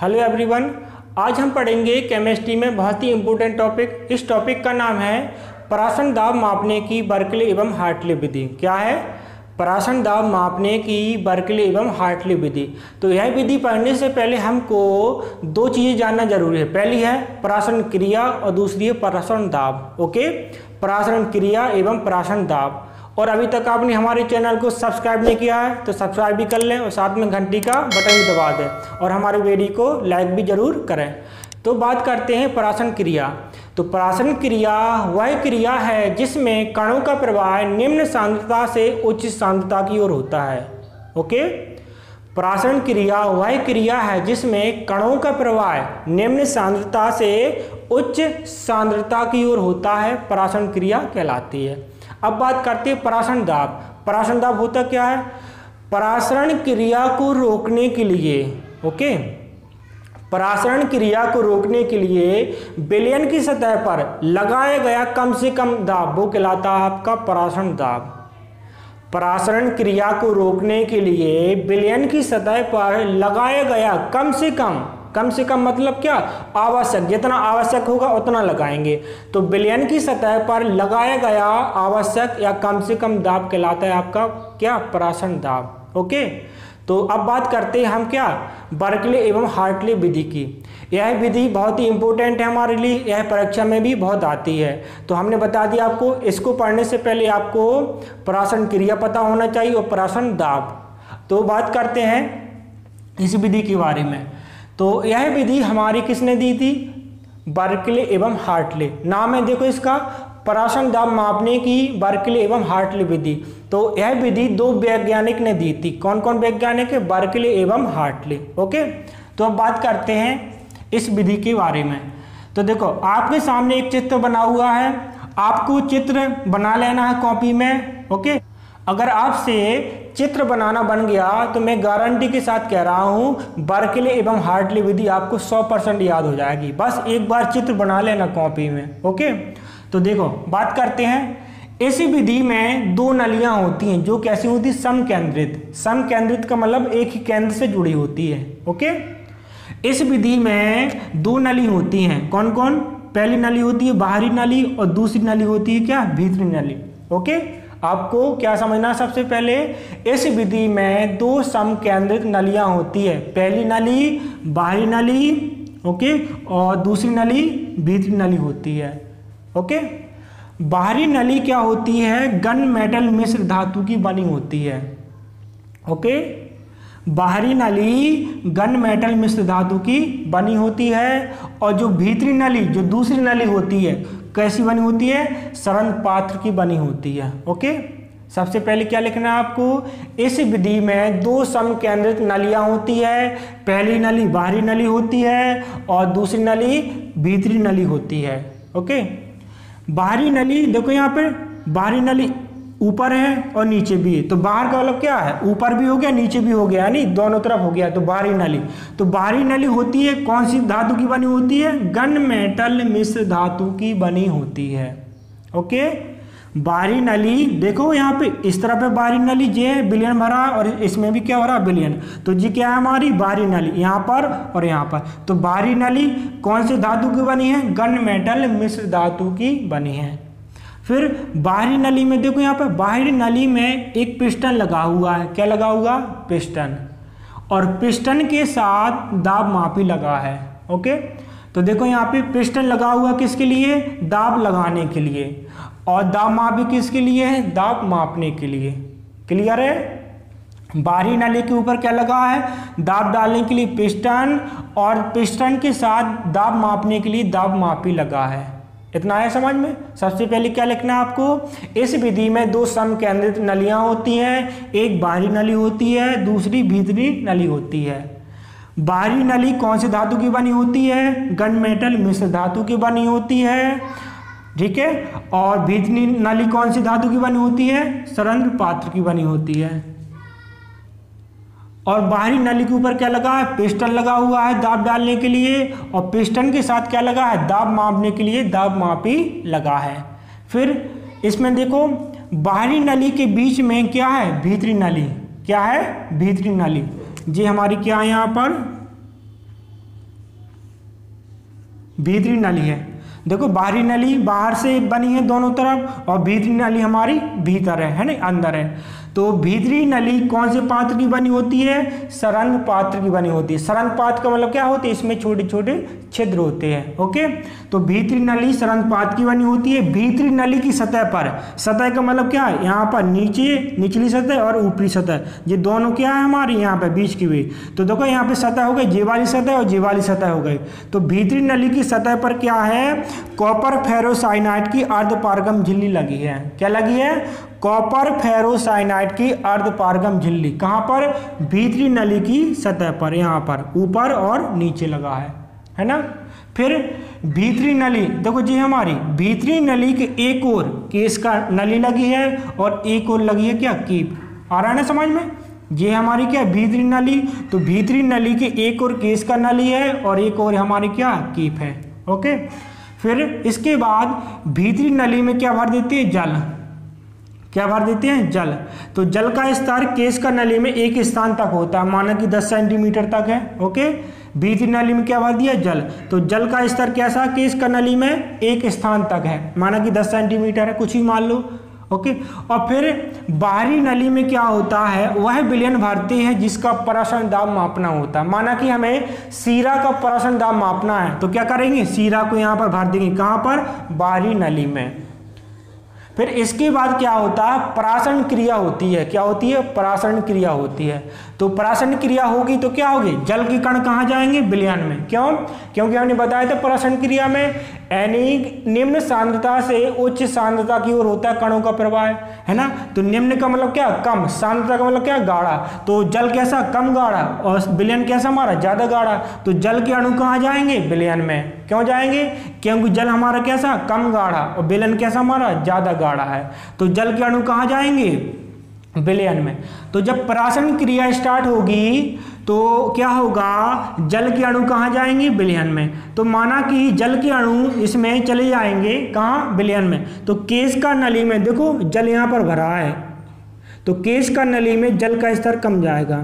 Hello everyone, आज हम पढ़ेंगे केमिस्ट्री में बहुत ही इम्पोर्टेंट टॉपिक। इस टॉपिक का नाम है परासन दाब मापने की बर्कले एवं हार्टले विधि। क्या है? परासन दाब मापने की बर्कले एवं हार्टले विधि। तो यह विधि पढ़ने से पहले हमको दो चीज़ें जानना जरूरी है। पहली है परासन क्रिया और दूसरी है परासन दाब। ओके, परासन क्रिया एवं परासन दाब। और अभी तक आपने हमारे चैनल को सब्सक्राइब नहीं किया है तो सब्सक्राइब भी कर लें और साथ में घंटी का बटन भी दबा दें और हमारे वीडियो को लाइक भी जरूर करें। तो बात करते हैं परासन क्रिया। तो परासन क्रिया वह क्रिया है जिसमें कणों का प्रवाह निम्न सांद्रता से उच्च सांद्रता की ओर होता है। ओके, परासन क्रिया वह क्रिया है जिसमें कणों का प्रवाह निम्न सांद्रता से उच्च सांद्रता की ओर होता है, परासन क्रिया कहलाती है। अब बात करते हैं परासन दाब। परासन दाब होता क्या है? परासरण क्रिया को रोकने के लिए, ओके, परासरण क्रिया को रोकने के लिए विलयन की सतह पर लगाया गया कम से कम दाब वो कहलाता है आपका परासरण दाब। परासरण क्रिया को रोकने के लिए विलयन की सतह पर लगाया गया कम से कम मतलब क्या? आवश्यक, जितना आवश्यक होगा उतना लगाएंगे। तो विलयन की सतह पर लगाया गया आवश्यक या कम से कम दाब कहलाता है आपका क्या? परासन दाब। ओके, तो अब बात करते हैं हम क्या? बर्कले एवं हार्टले विधि की। यह विधि बहुत ही इंपॉर्टेंट है हमारे लिए, यह परीक्षा में भी बहुत आती है। तो हमने बता दिया आपको, इसको पढ़ने से पहले आपको परासन क्रिया पता होना चाहिए और परासन दाब। तो बात करते हैं इस विधि के बारे में। तो यह विधि हमारी किसने दी थी? बर्कले एवं हार्टले। नाम है देखो इसका, परासन दाब मापने की बर्कले एवं हार्टले विधि। तो यह विधि दो वैज्ञानिक ने दी थी। कौन कौन वैज्ञानिक है? बर्कले एवं हार्टले। ओके, तो अब बात करते हैं इस विधि के बारे में। तो देखो आपके सामने एक चित्र बना हुआ है, आपको चित्र बना लेना है कॉपी में। ओके, अगर आपसे चित्र बनाना बन गया तो मैं गारंटी के साथ कह रहा हूं बर्कले एवं हार्टले विधि आपको 100% याद हो जाएगी। बस एक बार चित्र बना लेना कॉपी में। ओके, तो देखो बात करते हैं। इस विधि में दो नलियां होती हैं जो कैसी होती है? समकेंद्रित। समकेंद्रित का मतलब एक ही केंद्र से जुड़ी होती है। ओके, इस विधि में दो नली होती हैं। कौन कौन? पहली नली होती है बाहरी नली और दूसरी नली होती है क्या? भीतरी नली। ओके, आपको क्या समझना? सबसे पहले इस विधि में दो समकेंद्रित नलियां होती है। पहली नली बाहरी नली, ओके, और दूसरी नली भीतरी नली होती है। ओके, बाहरी नली क्या होती है? गन मेटल मिश्र धातु की बनी होती है। ओके, बाहरी नली गन मेटल मिश्र धातु की बनी होती है। और जो भीतरी नली, जो दूसरी नली होती है, कैसी बनी होती है? सरंध्र पात्र की बनी होती है। ओके, सबसे पहले क्या लिखना है आपको? इस विधि में दो समकेंद्रित नलियां होती है। पहली नली बाहरी नली होती है और दूसरी नली भीतरी नली होती है। ओके, बाहरी नली देखो यहाँ पे, बाहरी नली ऊपर है और नीचे भी है। तो बाहर का मतलब क्या है? ऊपर भी हो गया नीचे भी हो गया, यानी दोनों तरफ हो गया। तो बाहरी नली, तो बाहरी नली होती है कौन सी धातु की बनी होती है? गन मेटल मिश्र धातु की बनी होती है। ओके, बाहरी नली देखो यहाँ पे इस तरफ है बाहरी नली, जे विलयन भरा और इसमें भी क्या हो रहा है? विलयन। तो जी क्या है हमारी बाहरी नली, यहाँ पर और यहाँ पर। तो बाहरी नली कौन सी धातु की बनी है? गन मेटल मिश्र धातु की बनी है। फिर बाहरी नली में देखो यहाँ पर, बाहरी नली में एक पिस्टन लगा हुआ है। क्या लगा हुआ? पिस्टन। और पिस्टन के साथ दाब मापी लगा है। ओके, तो देखो यहाँ पे पिस्टन लगा हुआ किसके लिए? दाब लगाने के लिए। और दाब मापी किसके लिए है? दाब मापने के लिए। क्लियर है? बाहरी नली के ऊपर क्या लगा है? दाब डालने के लिए पिस्टन, और पिस्टन के साथ दाब मापने के लिए दाब मापी लगा है। इतना है समझ में? सबसे पहले क्या लिखना है आपको? इस विधि में दो समकेंद्रित नलियां होती हैं, एक बाहरी नली होती है, दूसरी भीतरी नली होती है। बाहरी नली कौन सी धातु की बनी होती है? गन मेटल मिश्र धातु की बनी होती है। ठीक है, और भीतरी नली कौन सी धातु की बनी होती है? सरंध्र पात्र की बनी होती है। और बाहरी नली के ऊपर क्या लगा है? पिस्टन लगा हुआ है दाब डालने के लिए, और पिस्टन के साथ क्या लगा है? दाब मापने के लिए दाब मापी लगा है। फिर इसमें देखो बाहरी नली के बीच में क्या है? भीतरी नली। क्या है? भीतरी नली। जी हमारी क्या है यहाँ पर? भीतरी नली है। देखो बाहरी नली बाहर से बनी है दोनों तरफ और भीतरी नली हमारी भीतर है ना, अंदर है। तो भीतरी नली कौन से पात्र की बनी होती है? सरंध्र पात्र की बनी होती है। सरंध्र पात्र का मतलब क्या होती है? इसमें छोटे छोटे छिद्र होते हैं। ओके, तो भीतरी नली सरंध्र पात्र की बनी होती है। भीतरी नली की सतह पर, सतह का मतलब क्या है? यहाँ पर नीचे निचली सतह और ऊपरी सतह, ये दोनों क्या है हमारी यहाँ पे बीच की हुई। तो देखो यहाँ पे सतह हो गई ये वाली सतह और ये वाली सतह हो गई। तो भीतरी नली की सतह पर क्या है? कॉपर फेरोसाइनाइड की अर्धपारगम झिल्ली लगी है। क्या लगी है? कॉपर फेरोसाइनाइड की अर्धपारगम झिल्ली। कहाँ पर? भीतरी नली की सतह पर, यहाँ पर ऊपर और नीचे लगा है ना। फिर भीतरी नली, देखो जी हमारी भीतरी नली के एक ओर केस का नली लगी है और एक ओर लगी है क्या? कीप। आ रहा है ना समझ में? ये हमारी क्या? भीतरी नली। तो भीतरी नली के एक ओर केस का नली है और एक ओर हमारी क्या? कीप है। ओके, फिर इसके बाद भीतरी नली में क्या भर देती है? जल। क्या भर देते हैं? जल। तो जल का स्तर केस का नली में एक स्थान तक होता है, माना कि 10 सेंटीमीटर तक है। ओके, भीतरी नली में क्या भर दिया? जल। तो जल का स्तर कैसा? केस का नली में एक स्थान तक है, माना कि 10 सेंटीमीटर है, कुछ ही मान लो। ओके, और फिर बाहरी नली में क्या होता है? वह विलयन भरते हैं जिसका पराशर दाब मापना होता है। माना कि हमें सीरा का पराशर दाब मापना है तो क्या करेंगे? सीरा को यहाँ पर भर देंगे। कहाँ पर? बाहरी नली में। फिर इसके बाद क्या होता है? परासरण क्रिया होती है। क्या होती है? परासरण क्रिया होती है। तो परासरण क्रिया होगी तो क्या होगी? जल के कण कहाँ जाएंगे? विलयन में। क्यों? क्योंकि हमने बताया था परासरण क्रिया में निम्न सांद्रता से उच्च सांद्रता की ओर होता है कणों का प्रवाह, है ना। तो निम्न का मतलब क्या? कम। सांद्रता का मतलब क्या? गाढ़ा। तो जल कैसा? कम गाढ़ा। और विलयन कैसा हमारा? ज्यादा गाढ़ा। तो जल के अणु कहाँ जाएंगे? विलयन में। क्यों जाएंगे? क्योंकि जल हमारा कैसा? कम गाढ़ा और विलयन कैसा हमारा? ज्यादा गाढ़ा है। तो जल के अणु कहाँ जाएंगे? विलयन में। तो जब परासरण क्रिया स्टार्ट होगी तो क्या होगा? जल के अणु कहाँ जाएंगे? विलयन में। तो माना कि जल के अणु इसमें चले जाएंगे कहाँ? विलयन में। तो केस का नली में देखो जल यहाँ पर भरा है, तो केस का नली में जल का स्तर कम जाएगा।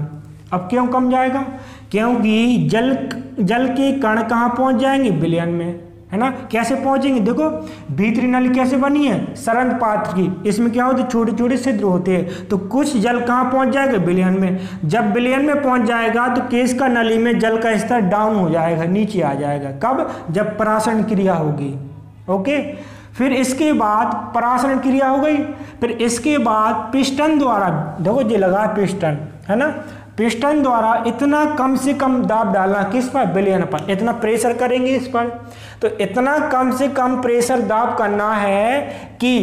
अब क्यों कम जाएगा? क्योंकि जल के कण कहाँ पहुँच जाएंगे? विलयन में, है ना। कैसे पहुंचेंगे? देखो भीतरी नली कैसे बनी है? सरंध्र पात्र की। इसमें क्या होते? छोटे छोटे छिद्र होते हैं। तो कुछ जल कहाँ पहुंच जाएगा? विलयन में। जब विलयन में पहुंच जाएगा तो केस का नली में जल का स्तर डाउन हो जाएगा, नीचे आ जाएगा। कब? जब परासरण क्रिया होगी। ओके, फिर इसके बाद परासरण क्रिया हो गई। फिर इसके बाद पिस्टन द्वारा, देखो ये लगा पिस्टन, है ना। पिस्टन द्वारा इतना कम से कम दाब डालना, किस पर? विलयन पर। इतना प्रेशर करेंगे इस पर, तो इतना कम से कम प्रेशर दाब करना है कि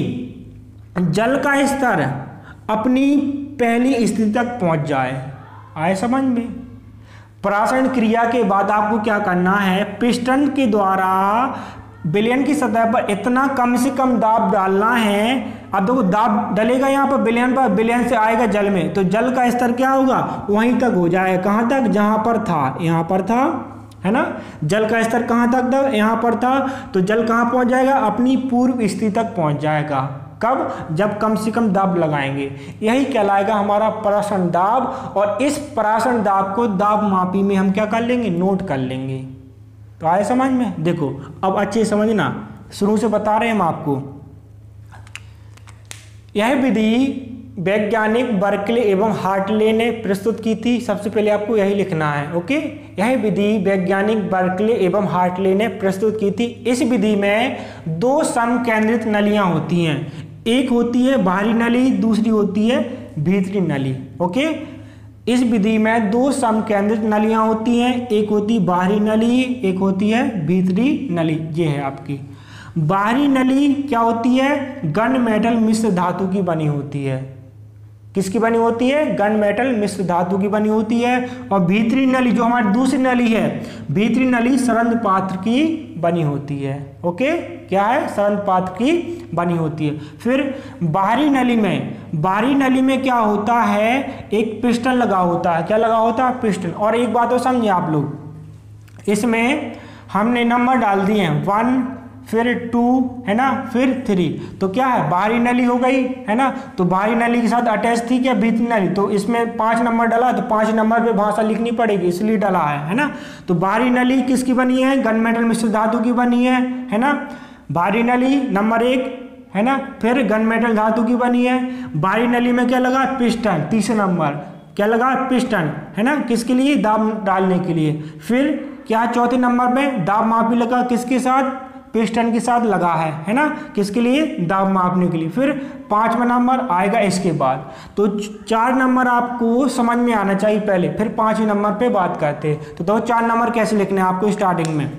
जल का स्तर अपनी पहली स्थिति तक पहुंच जाए। आए समझ में? परासरण क्रिया के बाद आपको क्या करना है? पिस्टन के द्वारा विलयन की सतह पर इतना कम से कम दाब डालना है। अब देखो दाब डलेगा यहाँ पर विलयन पर, विलयन से आएगा जल में, तो जल का स्तर क्या होगा? वहीं तक हो जाएगा। कहाँ तक? जहाँ पर था, यहाँ पर था, है ना। जल का स्तर कहाँ तक था? यहाँ पर था। तो जल कहाँ पहुँच जाएगा? अपनी पूर्व स्थिति तक पहुँच जाएगा। कब? जब कम से कम दाब लगाएंगे। यही कहलाएगा हमारा परासरण दाब। और इस परासरण दाब को दाब मापी में हम क्या कर लेंगे? नोट कर लेंगे। तो आए समझ में? देखो अब अच्छे समझना, शुरू से बता रहे हैं हम आपको। यह विधि वैज्ञानिक बर्कले एवं हार्टले ने प्रस्तुत की थी। सबसे पहले आपको यही लिखना है। ओके, यह विधि वैज्ञानिक बर्कले एवं हार्टले ने प्रस्तुत की थी। इस विधि में दो समकेंद्रित नलियां होती हैं। एक होती है बाहरी नली, दूसरी होती है भीतरी नली। ओके, इस विधि में दो समकेंद्रित नलियां होती हैं। एक होती बाहरी नली, एक होती है भीतरी नली। ये है आपकी बाहरी नली। क्या होती है? गन मेटल मिश्र धातु की बनी होती है। किसकी बनी होती है? गन मेटल मिश्र धातु की बनी होती है। और भीतरी नली जो हमारी दूसरी नली है, भीतरी नली सरंध्र पात्र की बनी होती है। ओके, क्या है? सरंध्र पात्र की बनी होती है। फिर बाहरी नली में क्या होता है? एक पिस्टन लगा होता है। क्या लगा होता है? पिस्टन। और एक बात और समझिए आप लोग, इसमें हमने नंबर डाल दिए हैं 1, फिर 2 है ना, फिर 3, तो क्या है बाहरी नली हो गई है ना। तो बाहरी नली के साथ अटैच थी क्या भीतरी नली, तो इसमें 5 नंबर डाला, तो 5 नंबर पे भाषा लिखनी पड़ेगी इसलिए डाला है ना। तो बाहरी नली किसकी बनी है, गन मेटल मिश्र धातु की बनी है ना। बाहरी नली नंबर 1 है ना, फिर गन मेटल धातु की बनी है। बाहरी नली में क्या लगा, पिस्टन, तीसरे नंबर क्या लगा, पिस्टन है ना, किसके लिए, दाब डालने के लिए। फिर क्या चौथे नंबर में दाब मापी लगा, किसके साथ, पिस्टन के साथ लगा है ना, किसके लिए, दाब मापने के लिए। फिर 5वां नंबर आएगा इसके बाद। तो 4 नंबर आपको समझ में आना चाहिए पहले, फिर 5वें नंबर पे बात करते हैं। तो 4 नंबर कैसे लिखने हैं आपको स्टार्टिंग में।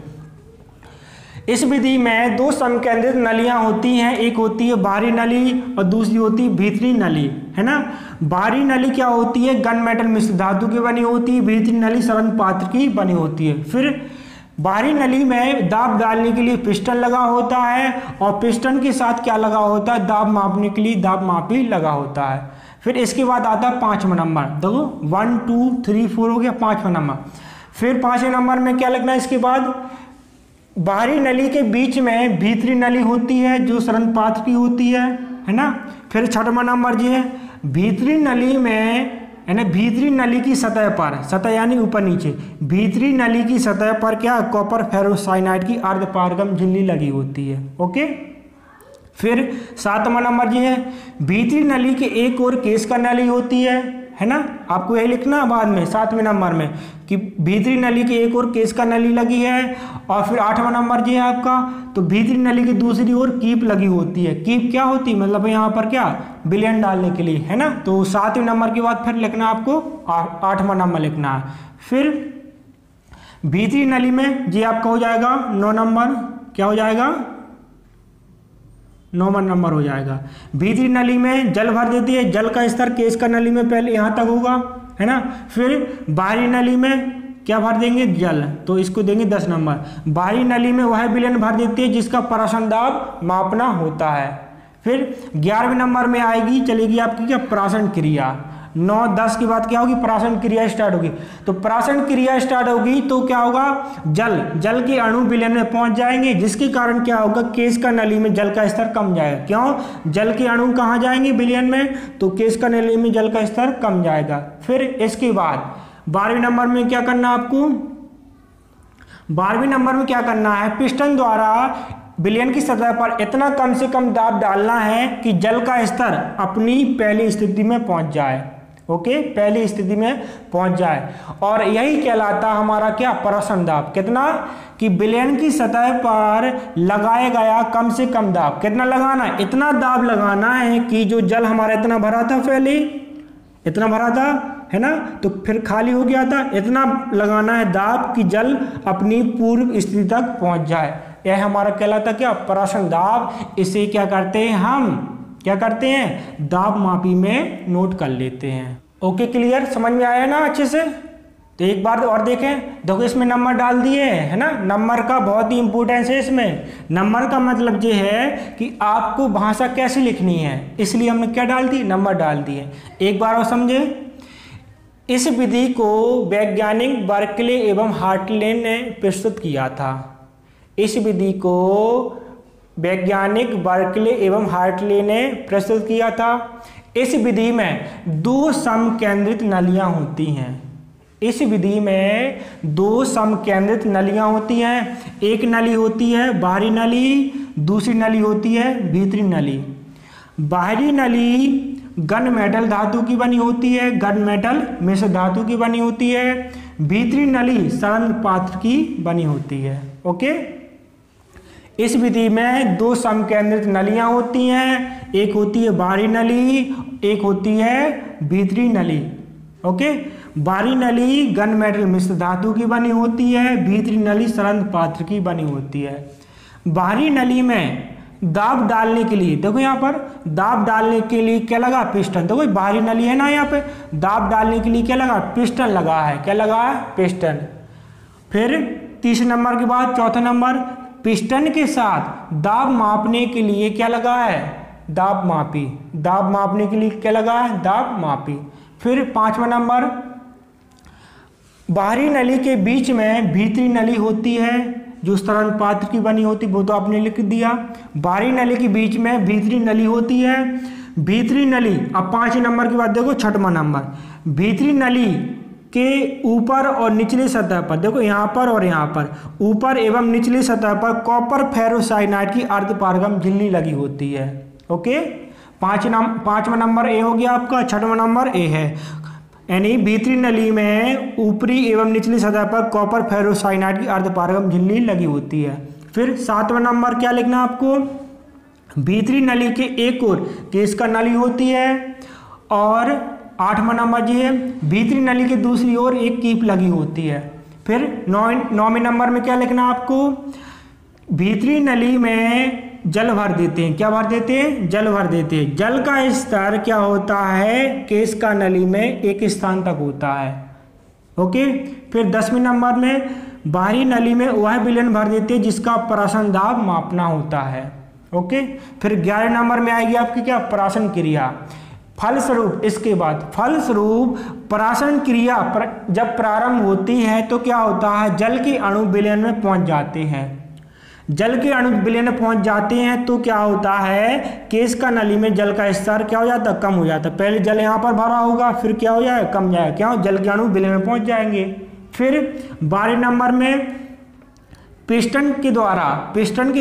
इस विधि में 2 समकेंद्रित नलियां होती हैं, एक होती है बाहरी नली और दूसरी होती है भीतरी नली है ना। बाहरी नली क्या होती है, गन मेटल मिश्र धातु की बनी होती है, भीतरी नली सरंध्र पात्र की बनी होती है। फिर बाहरी नली में दाब डालने के लिए पिस्टन लगा होता है और पिस्टन के साथ क्या लगा होता है, दाब मापने के लिए दाब मापी लगा होता है। फिर इसके बाद आता है 5वां नंबर, देखो 1 2 3 4 हो गया 5वां नंबर। फिर 5वें नंबर में क्या लिखना है, इसके बाद बाहरी नली के बीच में भीतरी नली होती है जो सरंध्र पात्र की होती है ना। फिर 6वां नंबर जी है, भीतरी नली में है ना, भीतरी नली की सतह पर, सतह यानी ऊपर नीचे, भीतरी नली की सतह पर क्या, कॉपर फेरोसाइनाइड की अर्धपारगम झिल्ली लगी होती है। ओके। फिर 7वां नंबर जी है, भीतरी नली के एक और केस का नली होती है ना। आपको यही लिखना बाद में 7वें नंबर में कि भीतरी नली के एक और केस का नली लगी है। और फिर 8वां नंबर जी है आपका, तो भीतरी नली की दूसरी ओर कीप लगी होती है। कीप क्या होती है, मतलब यहाँ पर क्या, विलयन डालने के लिए है ना। तो 7वें नंबर के बाद फिर लिखना आपको 8वां नंबर लिखना है। फिर भीतरी नली में जी आपका हो जाएगा 9 नंबर, क्या हो जाएगा, 9वां नंबर हो जाएगा। भीतरी नली में जल भर देती है, जल का स्तर केस का नली में पहले यहाँ तक होगा है ना। फिर बाहरी नली में क्या भर देंगे, जल, तो इसको देंगे 10 नंबर। बाहरी नली में वह विलयन भर देती है जिसका परासन दाब मापना होता है। फिर 11वें नंबर में आएगी, चलेगी आपकी क्या, परासन क्रिया। 9 10 के बाद क्या होगी, परासन क्रिया स्टार्ट होगी। तो परासन क्रिया स्टार्ट होगी तो क्या होगा, जल के अणु विलयन में पहुंच जाएंगे, जिसके कारण क्या होगा, केस का नली में जल का स्तर कम जाएगा। क्यों, जल के अणु कहाँ जाएंगे विलयन में, तो केस का नली में जल का स्तर कम जाएगा। फिर इसके बाद 12वें नंबर में क्या करना आपको, 12वें नंबर में क्या करना है, पिस्टन द्वारा विलयन की सतह पर इतना कम से कम दाब डालना है कि जल का स्तर अपनी पहली स्थिति में पहुंच जाए। ओके, पहली स्थिति में पहुंच जाए। और यही कहलाता हमारा क्या, परासन दाब। कितना, कि विलयन की सतह पर लगाया गया कम से कम दाब। कितना लगाना है, इतना दाब लगाना है कि जो जल हमारा इतना भरा था, पहले इतना भरा था है ना, तो फिर खाली हो गया था, इतना लगाना है दाब कि जल अपनी पूर्व स्थिति तक पहुंच जाए। यह हमारा कहलाता क्या, परासन दाब। इसे क्या करते हैं, हम क्या करते हैं, दाब मापी में नोट कर लेते हैं। ओके, क्लियर, समझ में आया ना अच्छे से। तो एक बार और देखें, देखो इसमें नंबर डाल दिए है ना। नंबर का बहुत ही इंपॉर्टेंस है इसमें। नंबर का मतलब ये है कि आपको भाषा कैसे लिखनी है, इसलिए हमने क्या डाल दी, नंबर डाल दिए। एक बार और समझे। इस विधि को वैज्ञानिक बर्कले एवं हार्टले ने प्रस्तुत किया था। इस विधि को वैज्ञानिक बर्कले एवं हार्टले ने प्रस्तुत किया था। इस विधि में 2 समकेंद्रित नलियां होती हैं। इस विधि में 2 समकेंद्रित नलियां होती हैं। एक नली होती है बाहरी नली, दूसरी नली होती है भीतरी नली। बाहरी नली गन मेटल धातु की बनी होती है, गन मेटल मिश्र धातु की बनी होती है। भीतरी नली सरंध्र पात्र की बनी होती है। ओके, इस विधि में 2 समकेंद्रित नलियां होती हैं। एक होती है बाहरी नली, एक होती है भीतरी नली। ओके, बाहरी नली गन मेटल मिश्र धातु की बनी होती है, भीतरी नली सरंध्र पात्र की बनी होती है। बाहरी नली में दाब डालने के लिए, देखो यहाँ पर दाब डालने के लिए क्या लगा, पिस्टन। देखो बाहरी नली है ना, यहाँ पे दाब डालने के लिए क्या लगा, पिस्टन लगा है। क्या लगा है, पिस्टन। फिर तीसरे नंबर के बाद चौथा नंबर, पिस्टन के साथ दाब मापने के लिए क्या लगा है, दाब मापी। दाब मापने के लिए क्या लगा है, दाब मापी। फिर 5वां नंबर, बाहरी नली के बीच में भीतरी नली होती है। जो स्तरण पात्र की बनी होती वो तो आपने लिख दिया। बाहरी नली के बीच में भीतरी नली होती है। भीतरी नली, अब 5 नंबर की बात देखो, 6वां नंबर, भीतरी नली के ऊपर और निचली सतह पर, देखो यहाँ पर और यहाँ पर, ऊपर एवं निचली सतह पर कॉपर फेरोसाइनाइड की अर्धपारगम झिल्ली लगी होती है। ओके, 5वां नंबर ए हो गया आपका, 6वां नंबर ए है, यानी भीतरी नली में ऊपरी एवं निचली सतह पर कॉपर फेरोसाइनाइड की अर्धपारगम झिल्ली लगी होती है। फिर 7वां नंबर क्या लिखना आपको, भीतरी नली के एक ओर केश का नली होती है, और 8वां नंबर जी है, भीतरी नली के दूसरी ओर एक कीप लगी होती है। फिर 9वें नंबर में क्या लिखना आपको, भीतरी नली में जल भर देते हैं, क्या भर देते हैं, जल भर देते हैं। जल का स्तर क्या होता है, केश का नली में एक स्थान तक होता है। ओके, फिर 10वें नंबर में बाहरी नली में वह विलयन भर देते हैं जिसका परासन दाब मापना होता है। ओके, फिर 11 नंबर में आएगी आपकी क्या, परासन क्रिया। फलस्वरूप, इसके बाद फलस्वरूप परासन क्रिया जब प्रारंभ होती है तो क्या होता है, जल के अणु विलयन में पहुंच जाते हैं। जल के अणु विलयन में पहुंच जाते हैं तो क्या होता है, केश का नली में जल का स्तर क्या हो जाता है, कम हो जाता है। पहले जल यहाँ पर भरा होगा, फिर क्या हो जाएगा, कम जाएगा, क्या हो, जल के अणु विलयन में पहुंच जाएंगे। फिर 12 नंबर में पिस्टन के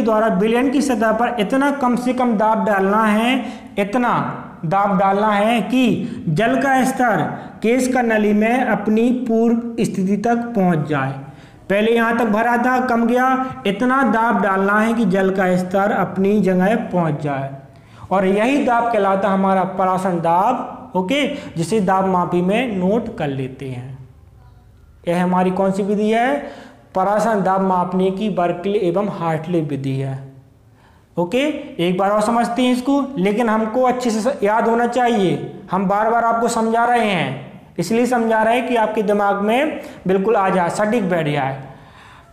द्वारा विलयन की सतह पर इतना कम से कम दाब डालना है, इतना दाब डालना है कि जल का स्तर केश का नली में अपनी पूर्व स्थिति तक पहुंच जाए। पहले यहाँ तक भरा था, कम गया, इतना दाब डालना है कि जल का स्तर अपनी जगह पहुंच जाए, और यही दाब कहलाता हमारा परासन दाब। ओके, जिसे दाब मापी में नोट कर लेते हैं। यह हमारी कौन सी विधि है, परासन दाब मापने की बर्कले एवं हार्टले विधि है। ओके, एक बार और समझते हैं इसको, लेकिन हमको अच्छे से याद होना चाहिए। हम बार बार आपको समझा रहे हैं, इसलिए समझा रहे हैं कि आपके दिमाग में बिल्कुल आ जाए, सटीक बैठ जाए।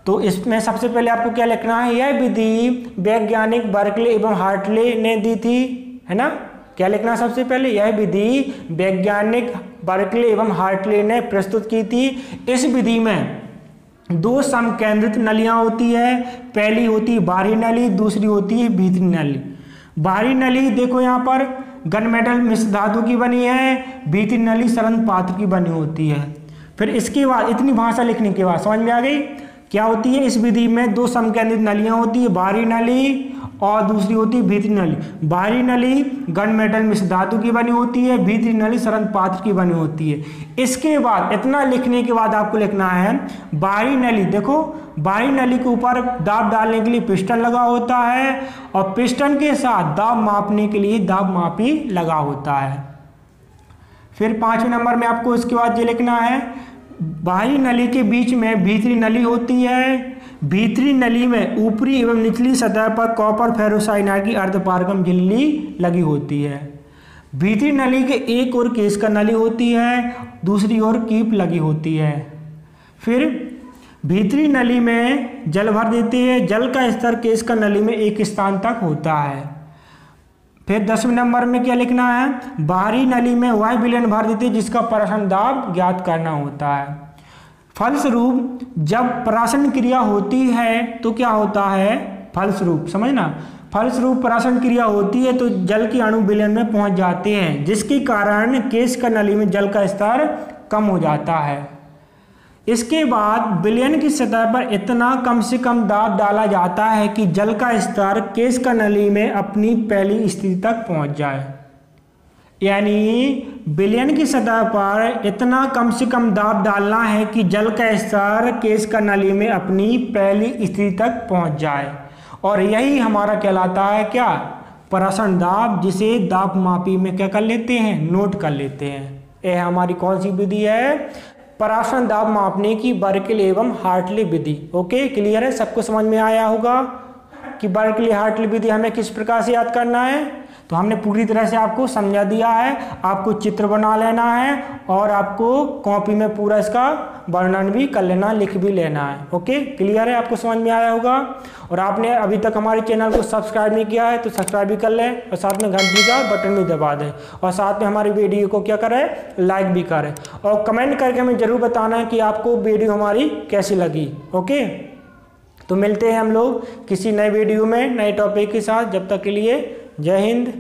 तो इसमें सबसे पहले आपको क्या लिखना है, यह विधि वैज्ञानिक बर्कले एवं हार्टले ने दी थी, है ना। क्या लिखना सबसे पहले, यह विधि वैज्ञानिक बर्कले एवं हार्टले ने प्रस्तुत की थी। इस विधि में 2 समकेंद्रित नलियां होती है, पहली होती है बाहरी नली, दूसरी होती है भीतरी नली। बाहरी नली देखो यहाँ पर गन मेटल मिश्र धातु की बनी है, भीतरी नली सरल पात्र की बनी होती है। फिर इसके बाद इतनी भाषा लिखने के बाद समझ में आ गई क्या होती है, इस विधि में 2 समकेंद्रित नलियां होती है, बाहरी नली और दूसरी होती है भीतरी नली। बाहरी नली गन मेटल मिश्र धातु की बनी होती है, भीतरी नली सरल पात्र की बनी होती है। इसके बाद इतना लिखने के बाद आपको लिखना है, बाहरी नली, देखो बाहरी नली के ऊपर दाब डालने के लिए पिस्टन लगा होता है, और पिस्टन के साथ दाब मापने के लिए दाब मापी लगा होता है। फिर 5वें नंबर में आपको इसके बाद ये लिखना है, बाहरी नली के बीच में भीतरी नली होती है, भीतरी नली में ऊपरी एवं निचली सतह पर कॉपर फेरोसाइनाइड की अर्धपारगम झिल्ली लगी होती है। भीतरी नली के एक ओर केश का नली होती है, दूसरी ओर कीप लगी होती है। फिर भीतरी नली में जल भर देते हैं, जल का स्तर केश का नली में एक स्थान तक होता है। फिर 10वें नंबर में क्या लिखना है, बाहरी नली में वह विलयन भर देते हैं जिसका परासन दाब ज्ञात करना होता है। फलस्वरूप जब परासन क्रिया होती है तो क्या होता है, फलस्वरूप समझना, फलस्वरूप परासन क्रिया होती है तो जल के अणु विलयन में पहुंच जाते हैं, जिसके कारण केश का नली में जल का स्तर कम हो जाता है। इसके बाद विलयन की सतह पर इतना कम से कम दाब डाला जाता है कि जल का स्तर केश का नली में अपनी पहली स्थिति तक पहुंच जाए। यानी विलयन की सतह पर इतना कम से कम दाब डालना है कि जल का स्तर केश का नली में अपनी पहली स्थिति तक पहुंच जाए, और यही हमारा कहलाता है क्या, परासन दाब, जिसे दाब मापी में क्या कर लेते हैं, नोट कर लेते हैं। यह हमारी कौन सी विधि है, परासन दाब मापने की बर्कले एवं हार्टले विधि। ओके, क्लियर है, सबको समझ में आया होगा कि बर्कले हार्टले विधि हमें किस प्रकार से याद करना है। तो हमने पूरी तरह से आपको समझा दिया है, आपको चित्र बना लेना है और आपको कॉपी में पूरा इसका वर्णन भी कर लेना, लिख भी लेना है। ओके, क्लियर है, आपको समझ में आया होगा। और आपने अभी तक हमारे चैनल को सब्सक्राइब नहीं किया है तो सब्सक्राइब भी कर लें, और साथ में घंटी का बटन भी दबा दें, और साथ में हमारी वीडियो को क्या करें, लाइक भी करें, और कमेंट करके हमें ज़रूर बताना है कि आपको वीडियो हमारी कैसी लगी। ओके, तो मिलते हैं हम लोग किसी नए वीडियो में नए टॉपिक के साथ। जब तक के लिए जय हिंद।